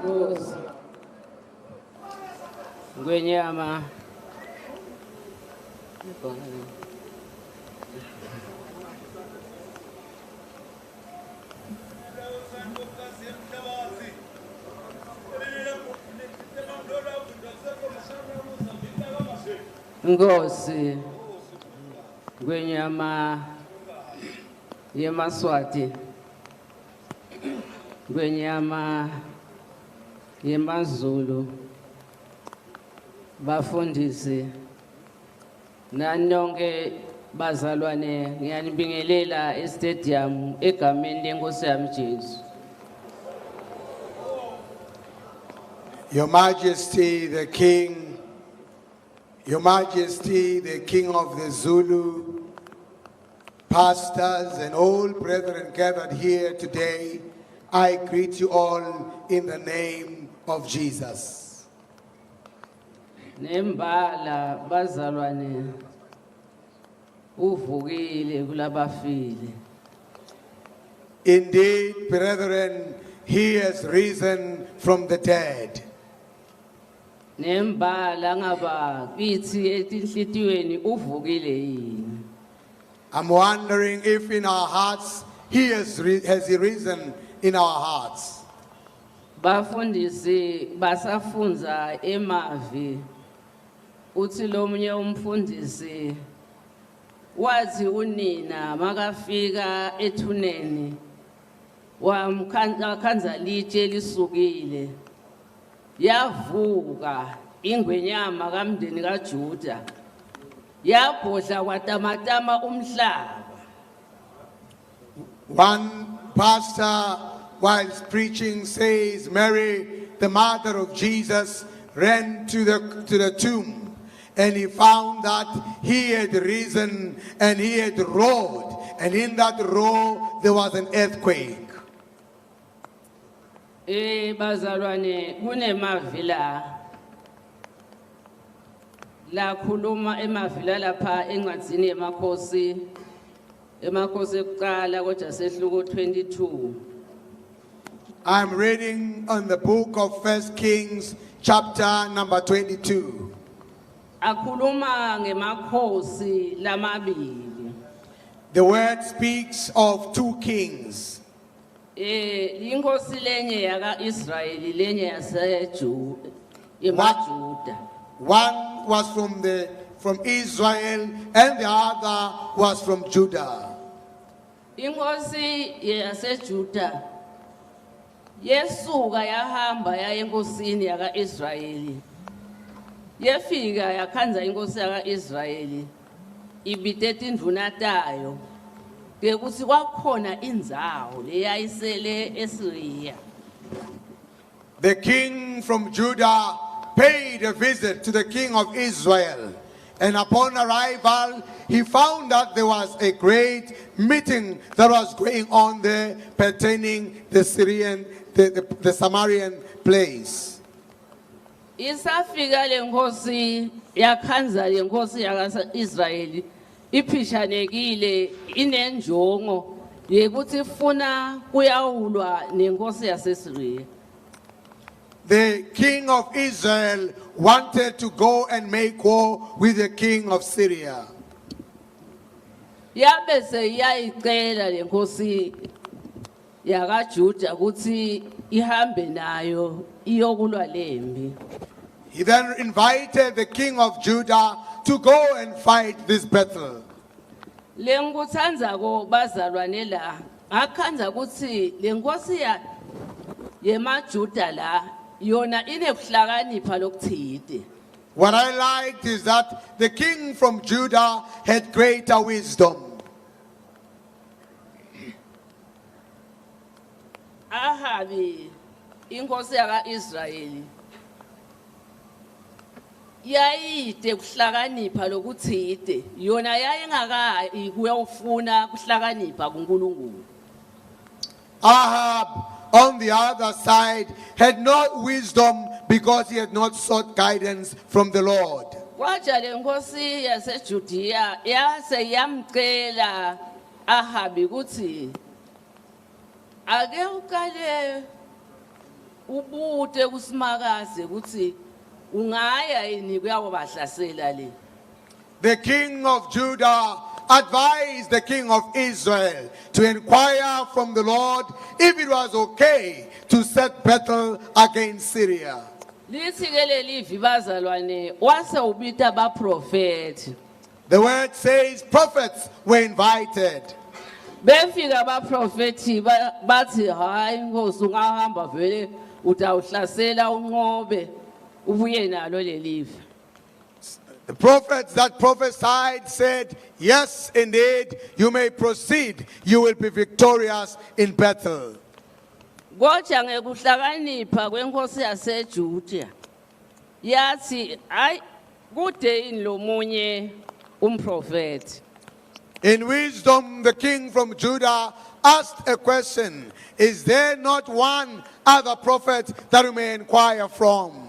Nkosi. Ngwenyama. Nkosi. Ngwenyama yemaswati. Ngwenyama yemazulu. Bafundisi nanonke bazalwane ngiyanibingelela estadium egameni lenkosi yami Jesu. Your Majesty the King, Your Majesty the King of the Zulu, pastors and all brethren gathered here today, I greet you all in the name of Jesus. Nembala bazalwane uvukile kulabafile. Indeed, brethren, he has risen from the dead. Nembala ngaba kithi etinhlitiyweni uvukile yini. I'm wondering if in our hearts has he risen in our hearts. Bafundisi basafunza emavi. Uthi lo munye umfundisi wathi unina makafika ethuneni wamkhanza litshe lisukile yavuka ingwenyama kamndeni kaJuda yabhodla kwatamatama umhlaba. One pastor while preaching says Mary the mother of Jesus ran to the tomb. And he found that he had risen and he had rolled. And in that roll, there was an earthquake. Bazalwane kunemavila la khuluma emavila lapha encwadzini yemakhosi ekuqala kodwa sehluko 22. I'm reading on the book of 1 Kings chapter number 22. Akhuluma ngemakhosi lamabili. The word speaks of two kings. Inkosi lenye yaka Israeli lenye yamaJuda. One was from Israel and the other was from Judah. Inkosi yaseJuda yesuka yahamba yaya enkosini yaka Israeli. Yefika yakhanza inkosi yaka Israeli ibithe induna tayo ngekuthi kwakhona indzawo leyayisele eSiriya. The king from Judah paid a visit to the king of Israel, and upon arrival he found that there was a great meeting that was going on there pertaining the Samarian place. Isafika lenkosi yakhanza lenkosi yaka Israeli iphishanekile inenjongo yekuthi funa kuyawulwa nenkosi yaseSiriya. The king of Israel wanted to go and make war with the king of Syria. Yabe seyayicela lenkosi yakaJuda ukuthi ihambe nayo iyokulwa lempi. He then invited the king of Judah to go and fight this battle. Lenguthanza ko bazalwane la akhanza ukuthi lenkosi yemaJuda la yona inekuhlakanipha lokuthide. What I liked is that the king from Judah had greater wisdom. Ahabi inkosi yaka Israeli yayide kuhlakanipha lokuthide yona yayengakayi kuyofuna kuhlakanipha kuNkulunkulu. Ahab, on the other side, had no wisdom because he had not sought guidance from the Lord. Kwaja lenkosi yaseJudiya yase yamcela Ahabi ukuthi ake ukale ubude kusimakaze ukuthi ungaya yini kuyabahlasela le. The king of Judah advised the king of Israel to inquire from the Lord if it was okay to set battle against Syria. Lithi ke leli vibazalwane wase ubita abaprofeti. The word says prophets were invited. Befika abaprofeti bathi hayi inkosi ungahamba vele utawuhlasela unqobe ubuye nalo lelive. The prophets that prophesied said, yes, indeed, you may proceed. You will be victorious in battle. Kodwa ngekuhlakanipha kwenkosi yaseJuda yathi hayi kude ini lomunye umprofeti. In wisdom, the king from Judah asked a question, is there not one other prophet that we may inquire from?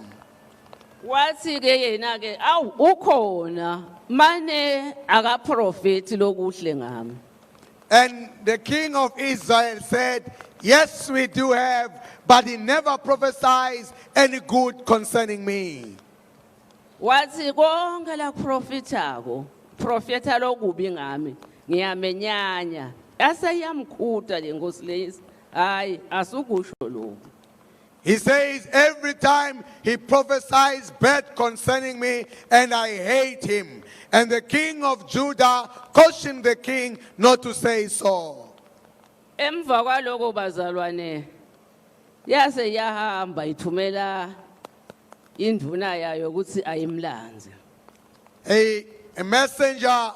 Wathi ke yena ke awu ukhona mane akaprofeti lokuhle ngami. And the king of Israel said, yes, we do have, but he never prophesies any good concerning me. Wathi konke la profetako profeta lokubi ngami ngiyamenyanya aseyamkhuta lenkosi lezi hayi asukusho lokho. He says every time he prophesies bad concerning me, and I hate him. And the king of Judah cautioned the king not to say so. Emva kwaloko bazalwane yase yahamba ithumela induna yayo ukuthi ayimlanze. A messenger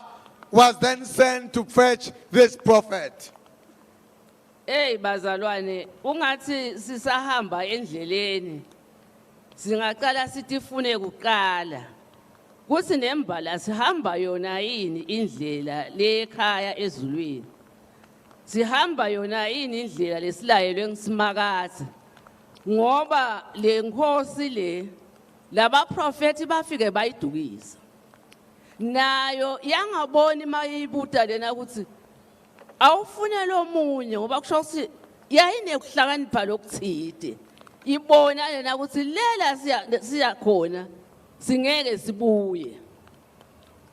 was then sent to fetch this prophet. Hey bazalwane ungathi sisahamba endleleni singaqala sitifune kuqala kuthi nembala sihamba yona yini indlela lekhaya ezulwini sihamba yona yini indlela lesilayelwe ngisimakathe ngoba lenkosi le laba profeti bafike bayidukisa nayo yangaboni mayibuta lena ukuthi awufune lomunye ngoba kusho ukuthi yayine kuhlakanipha lokuthide ibona lena ukuthi lela siya khona singeke sibuye.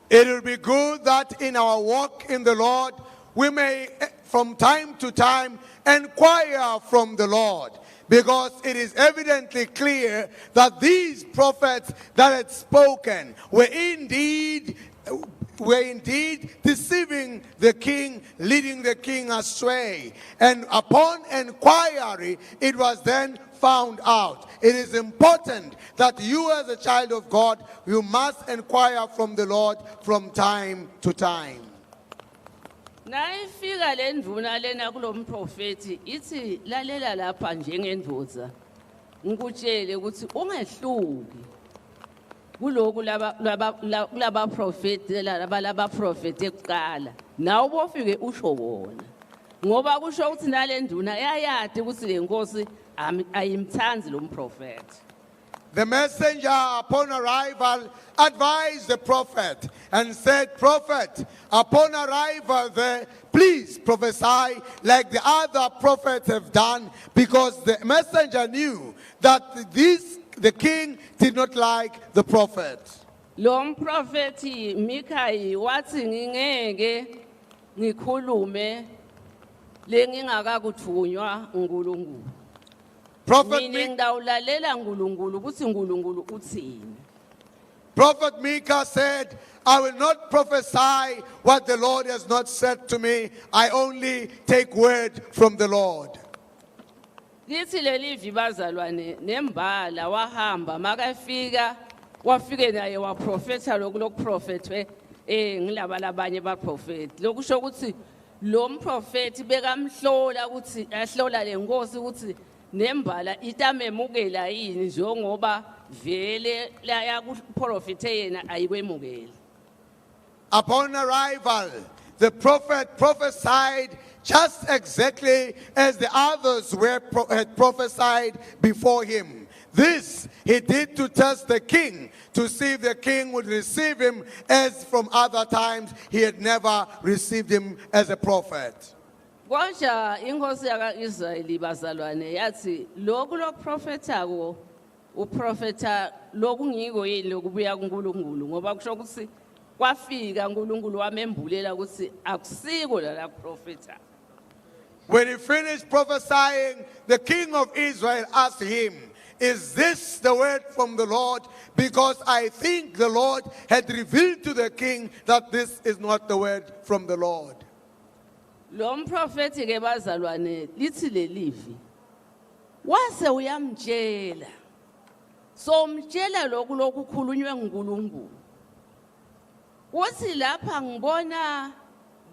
It will be good that in our walk in the Lord we may from time to time inquire from the Lord, because it is evidently clear that these prophets that had spoken were indeed deceiving the king, leading the king astray. And upon inquiry, it was then found out. It is important that you as a child of God, you must inquire from the Lord from time to time. Nayifika le nduna lena kulomprofeti ithi lalela lapha njengendoda ngikutshele ukuthi ungehluki kuloko laba prophet laba prophet ekuqala nawe bofike usho wona ngoba kusho ukuthi nale nduna yayade ukuthi lenkosi ayimthanzi lo prophet. The messenger upon arrival advised the prophet and said, prophet, upon arrival there, please prophesy like the other prophets have done, because the messenger knew that the king did not like the prophet. Lo mprofeti Mikhaya wathi ngingeke ngikhulume lengingakakuthunywa uNkulunkulu. Prophet Micah said, I will not prophesy what the Lord has not said to me. I only take word from the Lord. Lithi leli vibazalwane nembala wahamba makafika wafike naye waprofetha lokuprofethwe ngilaba labanye baprofeti lokusho ukuthi lo mprofeti bekamhlola ukuthi ahlola lenkosi ukuthi nembala itamemukela yini njengoba vele la yakuprofethe yena ayikwemukela. Upon arrival, the prophet prophesied just exactly as the others had prophesied before him. This he did to test the king, to see if the king would receive him, as from other times he had never received him as a prophet. Konja inkosi yaka Israeli bazalwane yathi lokhu lokuprophetha uprofetha lokhu ngiko yini lokubuya kuNkulunkulu ngoba kusho ukuthi kwafika uNkulunkulu wamembulela ukuthi akusiko la prophetha. When he finished prophesying, the king of Israel asked him, "Is this the word from the Lord? Because I think the Lord had revealed to the king that this is not the word from the Lord." Lo mprofeti ke bazalwane lithi lelivi wase uyamtshela so umtshela lokhu lokukhulunywe nguNkulunkulu uthi lapha ngibona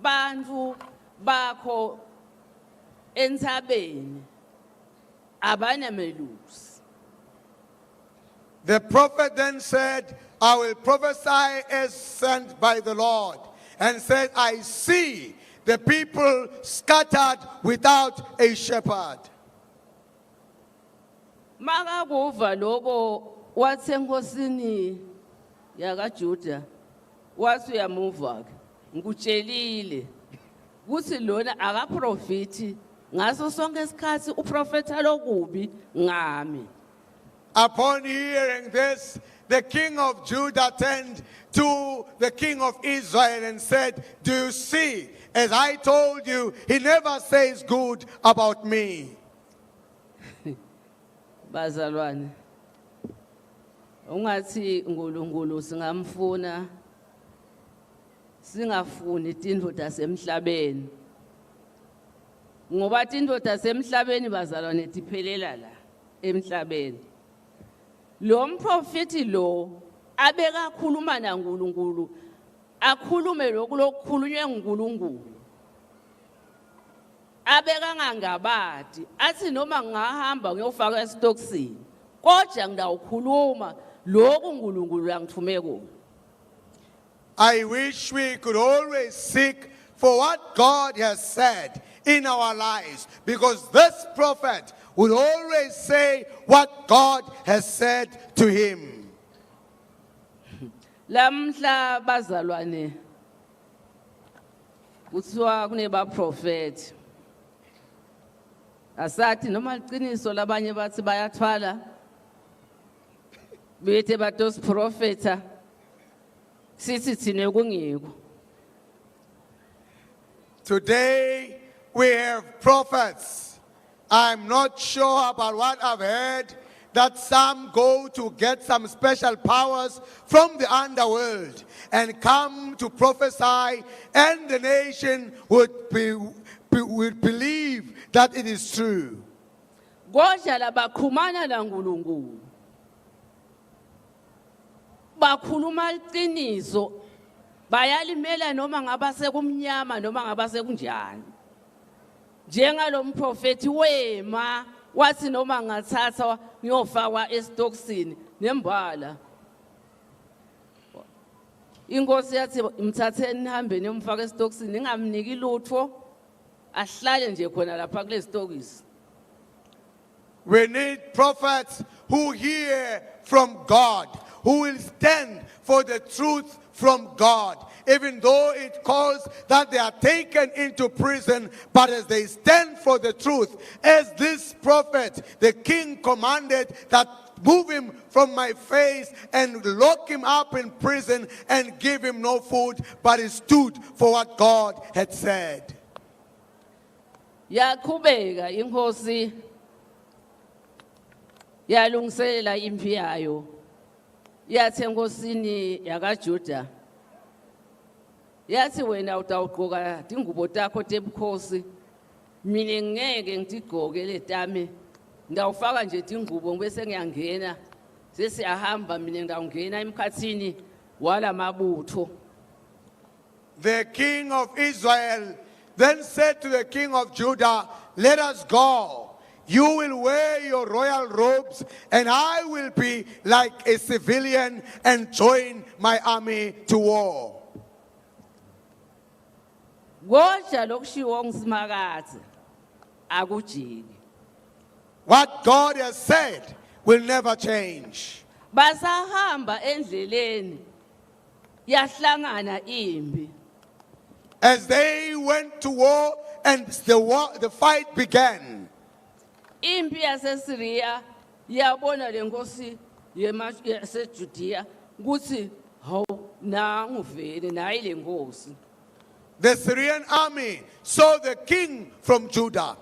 bantu bakho entsabeni abanemelusi. The prophet then said, "I will prophesy as sent by the Lord," and said, "I see the people scattered without a shepherd." Makakuva lokho wathi enkosini yakaJuda wathi uyamuva ke ngikutshelile ukuthi lona akaprofeti ngaso sonke isikhathi uprofetha lokubi ngami. Upon hearing this, the king of Judah turned to the king of Israel and said, "Do you see, as I told you, he never says good about me." Bazalwane ungathi uNkulunkulu singamfuna singafuni tindoda semhlabeni ngoba tindoda semhlabeni bazalwane diphelela la emhlabeni. Lo mprofeti lo abeka khuluma naNkulunkulu akhulume lokhu lokukhulunywe nguNkulunkulu abeka ngangabadi athi noma ngahamba ngiyofaka estoksini kodwa ngidawukhuluma lokhu uNkulunkulu angithume kulo. I wish we could always seek for what God has said in our lives, because this prophet would always say what God has said to him. Lamhla bazalwane kuthiwa kuneba prophet asathi noma liqiniso labanye bathi bayathwala bethe batos prophetha sithi thine kungiko. Today we have prophets. I'm not sure about what I've heard, that some go to get some special powers from the underworld and come to prophesy, and the nation would believe that it is true. Kodwa labakhumana laNkulunkulu bakhuluma iqiniso bayalimela noma ngaba sekumnyama noma ngaba sekunjani. Njengalo mprofeti wema wathi noma ngathatha ngiyofakwa estoksini nembala. Inkosi yathi mthatheni nihambe nimfaka estoksini ningamniki lutho ahlale nje khona lapha kule stokisi. We need prophets who hear from God, who will stand for the truth from God, even though it calls that they are taken into prison, but as they stand for the truth, as this prophet, the king commanded that move him from my face and lock him up in prison and give him no food, but he stood for what God had said. Yaqhubeka inkosi yalungiselela impi yayo yathi enkosini yakaJuda yathi wena utawugqoka ingubo takho tebukhosi mina ngeke ngitigqoke letami ndawufaka nje ingubo bese ngiyangena sesiyahamba mina ndawungena emkhathini wala mabutho. The king of Israel then said to the king of Judah, "Let us go. You will wear your royal robes, and I will be like a civilian and join my army to war." Kodwa lokushiwo ngisimakazi akujiki. What God has said will never change. Basahamba endleleni yahlangana impi. As they went to war and the fight began. Impi yaseSyria yabona lenkosi yaseJudea ukuthi hawu nangu vele nayi lenkosi. The Syrian army saw the king from Judah.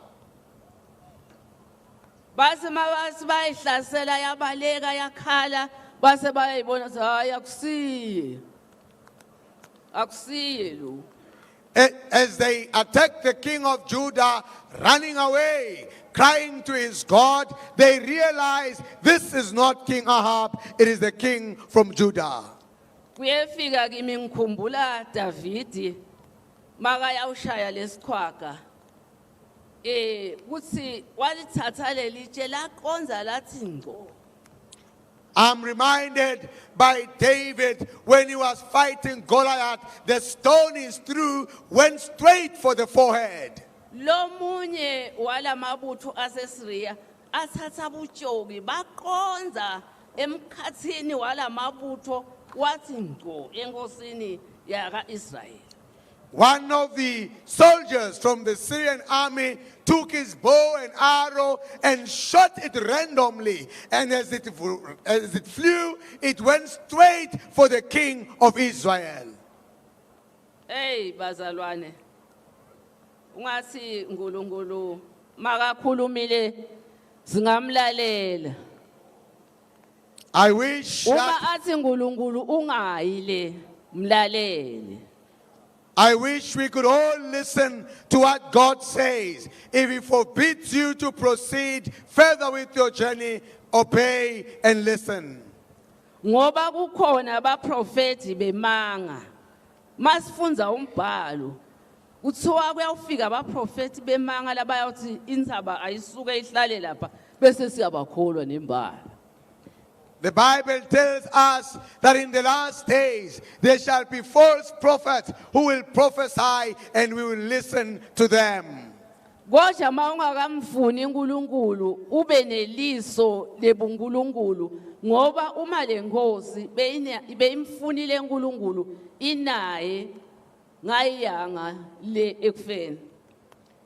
Base mabasi bayihlasela yabaleka yakhala base bayibona ukuthi hayi akusiye lo. As they attacked the king of Judah, running away, crying to his God, they realized this is not King Ahab, it is the king from Judah. Kuyefika kimi ngikhumbula Davidi makaya ushaya lesikhwaga. Kuthi walithatha lelitshe laqonza lathi ngco. I'm reminded by David when he was fighting Goliath, the stone he threw went straight for the forehead. Lo munye wala mabutho aseSyria athatha butshoki baqonza emkhathini wala mabutho wathi ngco enkosini yaka-Israyeli. One of the soldiers from the Syrian army took his bow and arrow and shot it randomly. And as it flew, it went straight for the king of Israel. Hey bazalwane, ungathi uNkulunkulu makakhulumile singamlalela. I wish Uma that athi uNkulunkulu ungayi le mlalele. we could all listen to what God says. If He forbids you to proceed further with your journey, obey and listen. Ngoba kukhona abaprofeti bemanga. Masifunza umbhalo. Kuthiwa kuyafika abaprofeti bemanga labayothi inzaba ayisuke ihlale lapha bese siyabakholwa nembala. The Bible tells us that in the last days there shall be false prophets who will prophesy and we will listen to them. Kodwa mawungakamfuni uNkulunkulu ube neliso lebuNkulunkulu ngoba uma lenkosi beyimfunile uNkulunkulu inaye ngayanga le ekufeni.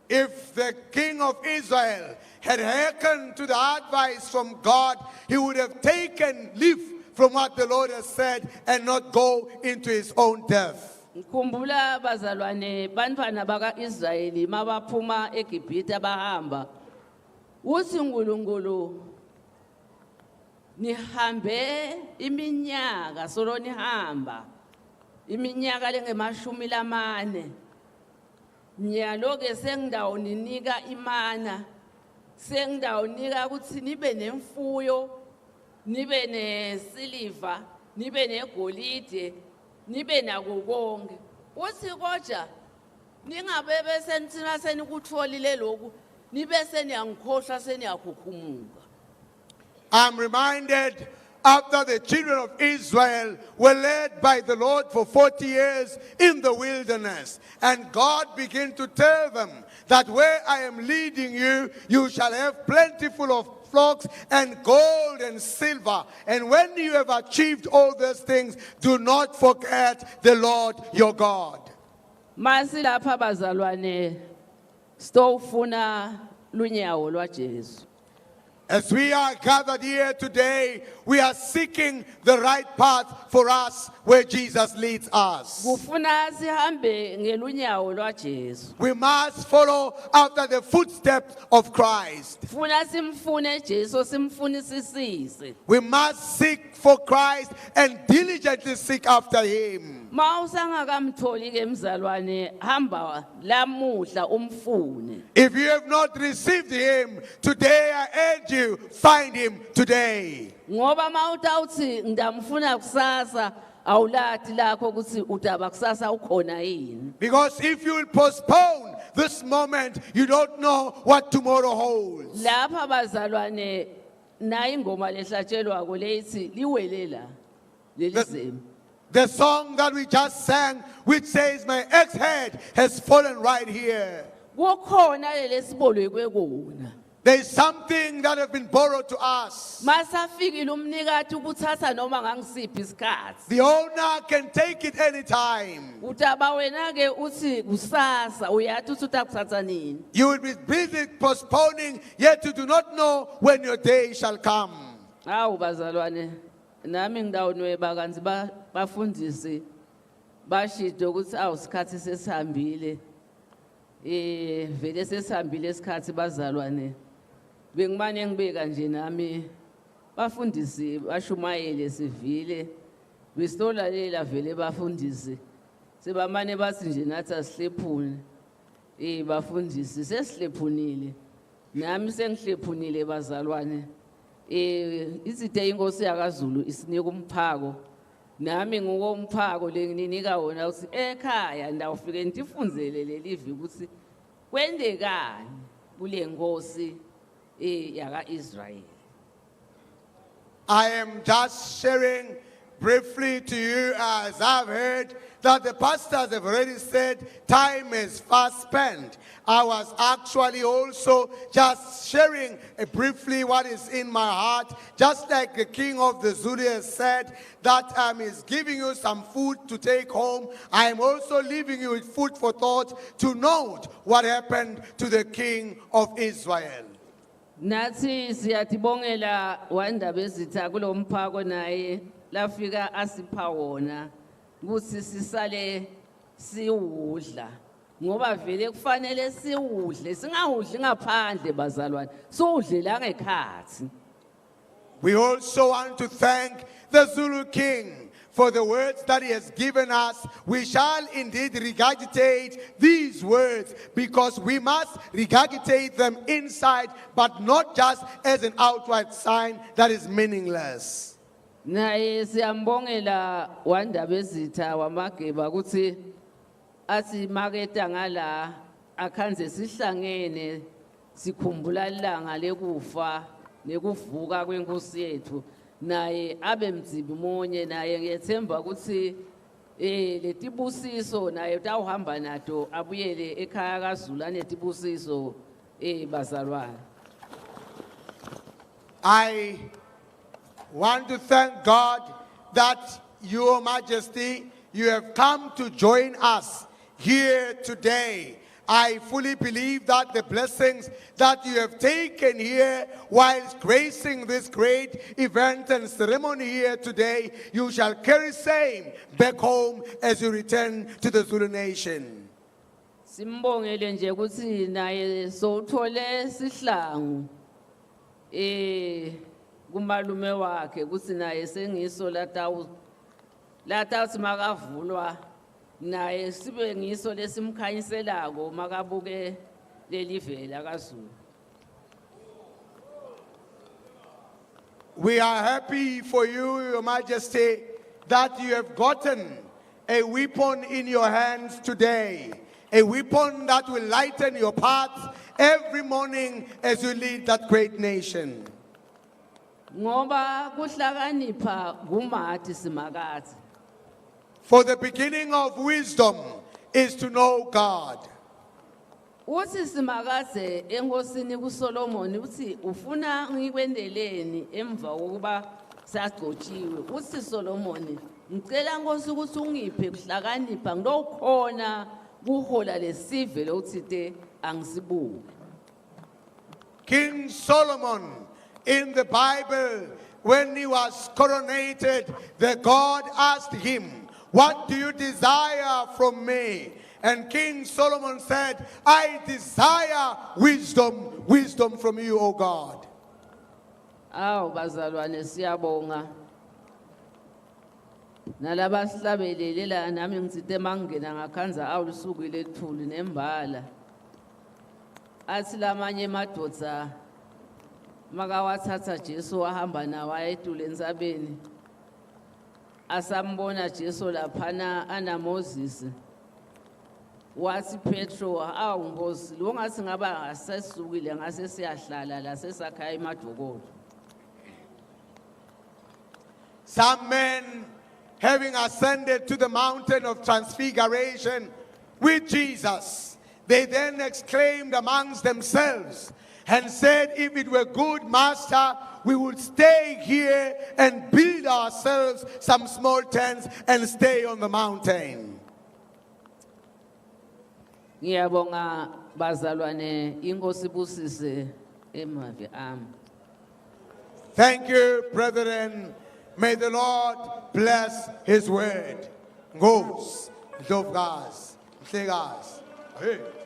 If the king of Israel had hearkened to the advice from God, he would have taken leave from what the Lord has said and not go into his own death. Ngikhumbula bazalwane bantwana baka-Israyeli mabaphuma eGibhithe bahamba. Uthi uNkulunkulu nihambe iminyaka solo nihamba. Iminyaka lenge-40. Nyaloke sengidawunika imana. Sengidawunika ukuthi nibe nemfuyo, nibe nesiliva, nibe negolide, nibe nako konke. Uthi kodwa ningabe bese nithina senikutholile lokhu, nibe seniyangikhohlwa seniyakhukhumuka. I'm reminded after the children of Israel were led by the Lord for 40 years in the wilderness, and God began to tell them that where I am leading you, you shall have plentiful of flocks and gold and silver. And when you have achieved all those things, do not forget the Lord your God. Masi lapha bazalwane stofuna lunyawo lwaJesu. As we are gathered here today, we are seeking the right path for us where Jesus leads us. Kufuna sihambe ngelunyawo lwaJesu. We must follow after the footsteps of Christ. Kufuna simfune Jesu simfunisisise. We must seek for Christ and diligently seek after Him. Mawusangakamtholi ke mzalwane hamba lamuhla umfune. If you have not received Him, today I urge you, find Him today. Ngoba mawutawuthi ngidamfuna kusasa awulathi lakho ukuthi udaba kusasa ukhona yini. Because if you will postpone this moment, you don't know what tomorrow holds. Lapha bazalwane nayi ingoma lehlatshelwako leyithi liwelela lelizemi. The song that we just sang, which says, my ex-head has fallen right here. Kukhona lelesibolekwe kona. There is something that has been borrowed to us. Masafikile umnikati ukuthatha noma ngangisiphi isikhathi. The owner can take it anytime. Utaba wena ke uthi kusasa uyathi uthi utakuthatha nini. You will be busy postponing, yet you do not know when your day shall come. Hawu bazalwane nami ngidawunweba kanzi bafundisi bashide ukuthi awusikhathi sesihambile. Vele sesihambile isikhathi bazalwane. Bengimane ngibeka nje nami bafundisi bashumayele sivile. Bisolalela vele bafundisi. Sebamane bathi nje nathi asihlephune. Bafundisi sesihlephunile. Nami sengihlephunile bazalwane. Izithe inkosi yakaZulu isinika umphako. Nami ngokomphako lenginika wona uthi ekhaya ndawufike ndifunzele lelivi ukuthi kwendekani kule nkosi yaka Israel. I am just sharing briefly to you, as I've heard that the pastors have already said time is fast spent. I was actually also just sharing briefly what is in my heart, just like the king of the Zulu has said that is giving you some food to take home. I am also leaving you with food for thought to note what happened to the king of Israel. Nathi siyatibongela wandaba ezitha kulo mphako naye lafika asipha wona ukuthi sisale siwudla ngoba vele kufanele siwudle singawudli ngaphandle bazalwane siwudle la ngekhathi. We also want to thank the Zulu king for the words that he has given us. We shall indeed regurgitate these words because we must regurgitate them inside, but not just as an outward sign that is meaningless. Naye siyambongela wandaba ezitha wamageba ukuthi athi maketa ngala akhanze sihlangene sikhumbula ilanga lekufa nekuvuka kwenkosi yethu naye abe mzibi monye naye ngiyethemba ukuthi letibusiso naye utawuhamba nato abuyele ekhaya kaZulu anetibusiso bazalwane. I want to thank God that Your Majesty, you have come to join us here today. I fully believe that the blessings that you have taken here whilst gracing this great event and ceremony here today, you shall carry same back home as you return to the Zulu nation. Simbongele nje ukuthi naye sothole sihlangu kumalume wakhe ukuthi naye sengiso latawuthi makavulwa naye sibe ngiso lesimkhanyiselako makabuke lelive la kaZulu. We are happy for you, Your Majesty, that you have gotten a weapon in your hands today, a weapon that will lighten your path every morning as you lead that great nation. Ngoba kuhlakanipha gumathi simakathi. For the beginning of wisdom is to know God. Uthi simakaze enkosini kuSolomon uthi ufuna ngikwendeleni emva kokuba sagcotshiwe. Uthi Solomon ngicela Nkosi ukuthi ungiphe kuhlakanipha ngilokhona kuhola lesive lokuthi angisibuke. King Solomon in the Bible, when he was coronated, the God asked him, "What do you desire from me?" And King Solomon said, "I desire wisdom, wisdom from you, O God." Awu bazalwane siyabonga. Nalaba sihlabelele la nami ngitsite mangena ngakhanza awulusukile lethuli nembala. Athi lamanye madoda makawathatha Jesu wahamba nawo ayedule ensabeni. Asambona Jesu laphana ana Moses. Wathi Petro awu Nkosi lo ngathi ngaba asesukile ngase siyahlala la sesakhaya emadokolo. Some men, having ascended to the mountain of transfiguration with Jesus, they then exclaimed amongst themselves, and said, if it were good, Master, we would stay here and build ourselves some small tents and stay on the mountain. Ngiyabonga bazalwane, inkosi ibusise emavi ami. Thank you, brethren. May the Lord bless his word. Ngos, Dovgas, Mhlegas. Hey.